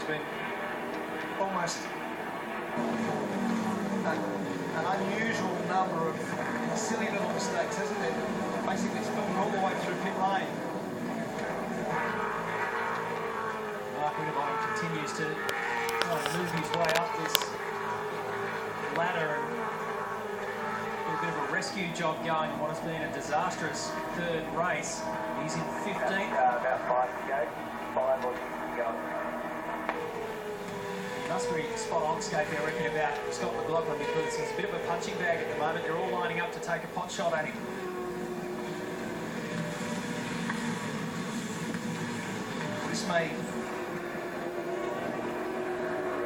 been almost an unusual number of silly little mistakes, hasn't it? Basically spilling all the way through pit lane. Mark Winterbottom continues to try to move his way up this ladder and get a bit of a rescue job going in what has been a disastrous third race. He's in 15th. About 5 to go. 5 or 6 to go. Must be spot on, Skate, I reckon, about Scott McLaughlin, because he's a bit of a punching bag at the moment. They're all lining up to take a pot shot at him. This may,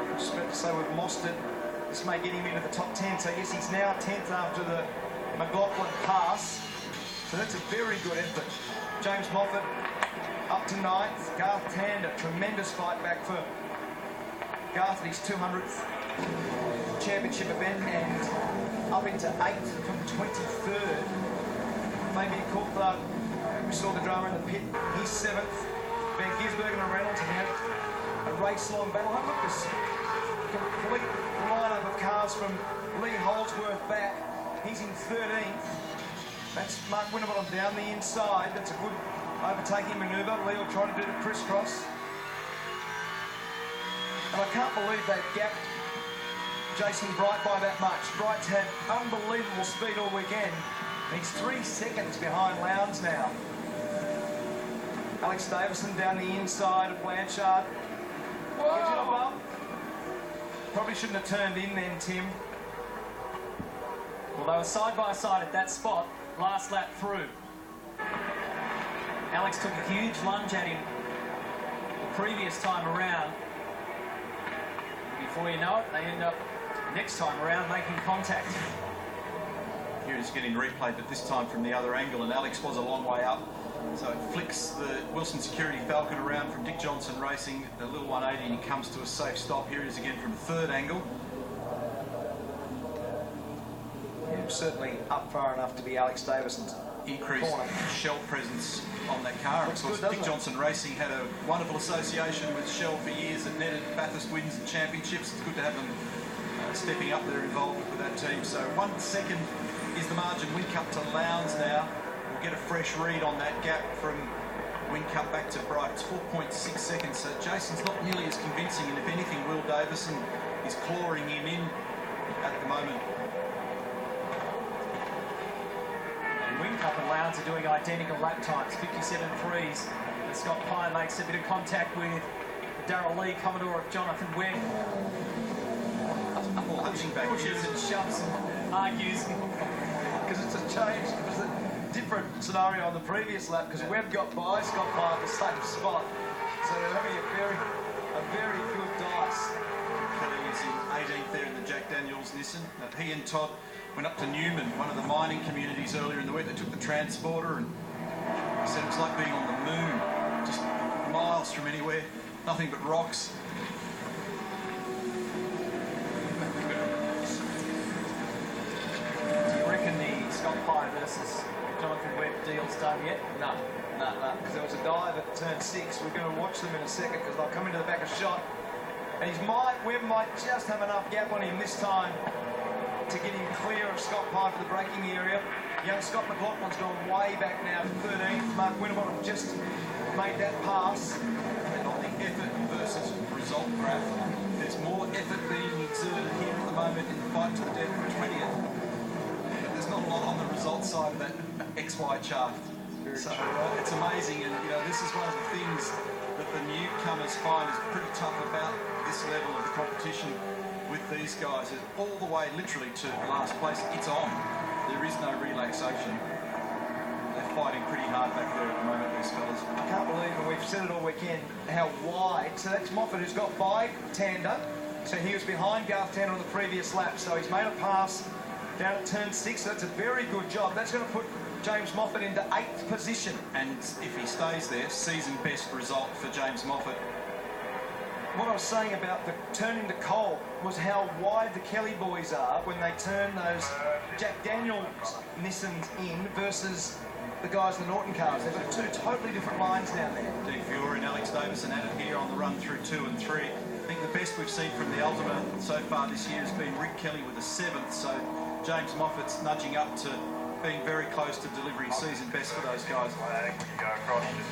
I was about to say we've lost it. This may get him into the top 10. So yes, he's now 10th after the McLaughlin pass. So that's a very good effort. James Moffat up to 9th. Garth Tander, tremendous fight back for Garth at his 200th championship event, and up into 8th from 23rd. Fabian Coulthard, we saw the drama in the pit, he's 7th. Van Gisbergen and Reynolds have had a race-long battle. Have a look at this complete lineup of cars from Lee Holdsworth back. He's in 13th. That's Mark Winterbottom down the inside. That's a good overtaking manoeuvre. Leo trying to do the crisscross. And I can't believe they gapped Jason Bright by that much. Bright's had unbelievable speed all weekend. He's 3 seconds behind Lowndes now. Alex Davison down the inside of Blanchard. Gives it a bump. Probably shouldn't have turned in then, Tim. Well, they were side by side at that spot last lap through. Alex took a huge lunge at him the previous time around. Before you know it, they end up next time around making contact. Here it is getting replayed, but this time from the other angle, and Alex was a long way up. So it flicks the Wilson Security Falcon around from Dick Johnson Racing, a little 180, and he comes to a safe stop. Here it is again from the third angle. Yeah, certainly up far enough to be Alex Davison's increased corner. Shell presence on that car. Looks of course, good, Dick Johnson Racing had a wonderful association with Shell for years that netted Bathurst wins and championships. It's good to have them stepping up their involvement with that team. So 1 second is the margin. Whincup to Lowndes now. We'll get a fresh read on that gap from Whincup back to Bright. It's 4.6 seconds. So Jason's not nearly as convincing, and if anything, Will Davison is clawing him in at the moment. Whincup and Lowndes are doing identical lap times, 57.3s. And Scott Pye makes a bit of contact with Darrell Lee, Commodore of Jonathan Webb. Pushes and shoves and argues. Because it's a change. It was a different scenario on the previous lap because Webb got by Scott Pye at the same spot. So they're having a very good dice. Kelly is in 18th there in the Jack Daniels Nissan. He and Todd went up to Newman, one of the mining communities earlier in the week. They took the transporter and he said it was like being on the moon, just miles from anywhere, nothing but rocks. Do you reckon the Scott Pye versus Jonathan Webb deal's done yet? No, because there was a dive at turn 6. We're going to watch them in a second because they'll come into the back of shot. And Webb might just have enough gap on him this time to get him clear of Scott Pye for the braking area. Young Scott McLaughlin's gone way back now to 13th. Mark Winterbottom just made that pass. And on the effort versus result graph, there's more effort being exerted here at the moment in the fight to the death for 20th. But there's not a lot on the result side of that XY chart. So it's amazing, and you know, this is one of the things that the newcomers find is pretty tough about this level of the competition with these guys. It's all the way literally to last place. It's on. There is no relaxation. They're fighting pretty hard back there at the moment, these fellas. I can't believe, and we've said it all weekend, how wide. So that's Moffat who's got by Tander. So he was behind Garth Tander on the previous lap. So he's made a pass down at turn 6. So that's a very good job. That's going to put James Moffat into 8th position. And if he stays there, season best result for James Moffat. What I was saying about the turn into Cole was how wide the Kelly boys are when they turn those Jack Daniels Nissans in versus the guys in the Norton cars. They've got two totally different lines down there. Dean Fiore and Alex Davison at it here on the run through 2 and 3. I think the best we've seen from the Ultima so far this year has been Rick Kelly with a 7th, so James Moffat's nudging up to being very close to delivering season best for those guys.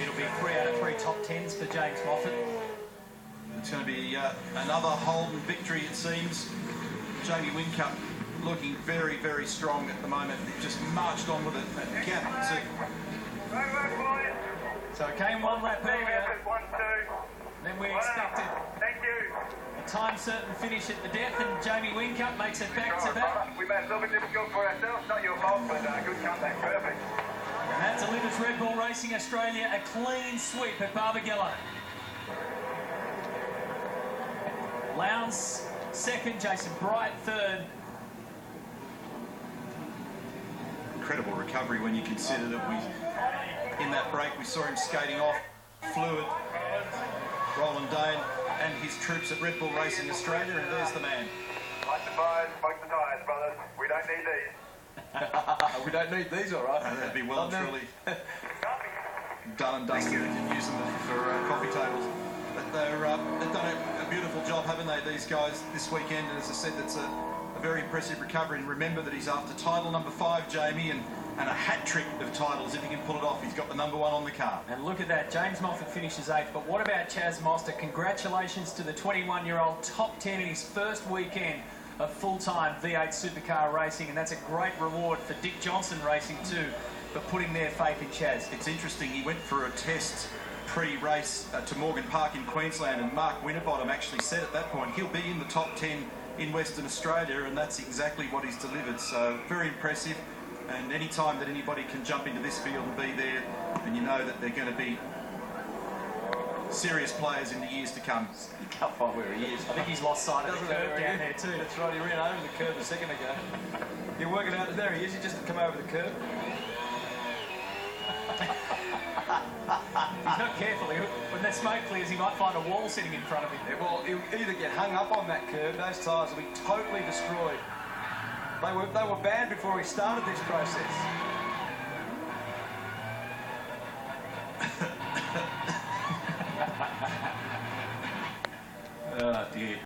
It'll be 3 out of 3 top 10s for James Moffat. It's going to be another Holden victory, it seems. Jamie Whincup looking very, very strong at the moment. He just marched on with it. That gap So it came one lap earlier than we expected. Thank you. A time-certain finish at the death, and Jamie Whincup makes it back-to-back. We made it a little bit difficult for ourselves. Not your fault, but good comeback. Perfect. And that delivers Red Bull Racing Australia a clean sweep at Barbagallo. Lowndes second, Jason Bright third. incredible recovery when you consider that in that break we saw him skating off fluid. Roland Dane and his troops at Red Bull Racing Australia, and there's the man. Like the fires, smoke the tires, brothers. We don't need these. We don't need these, all right? That'd be well and truly done and dusted. You can use them for coffee tables. But they've done a beautiful job, haven't they, these guys, this weekend? And as I said, that's a very impressive recovery. And remember that he's after title number 5, Jamie, and a hat-trick of titles if he can pull it off. He's got the number 1 on the car. And look at that, James Moffat finishes 8th. But what about Chaz Moster? Congratulations to the 21-year-old, top 10 in his first weekend of full-time V8 supercar racing, and that's a great reward for Dick Johnson Racing too for putting their faith in Chaz. It's interesting, he went for a test pre-race to Morgan Park in Queensland, and Mark Winterbottom actually said at that point he'll be in the top 10 in Western Australia, and that's exactly what he's delivered. So very impressive, and any time that anybody can jump into this field and be there, and you know that they're going to be serious players in the years to come. You can't find where he is. I think he's lost sight of the Doesn't curve matter, down there too. That's right, he ran over the curve a second ago. You're working out, there he is, he just come over the curve. He's not careful. When that smoke clears, he might find a wall sitting in front of him. Yeah, well, he'll either get hung up on that curve, those tyres will be totally destroyed. They were banned before he started this process.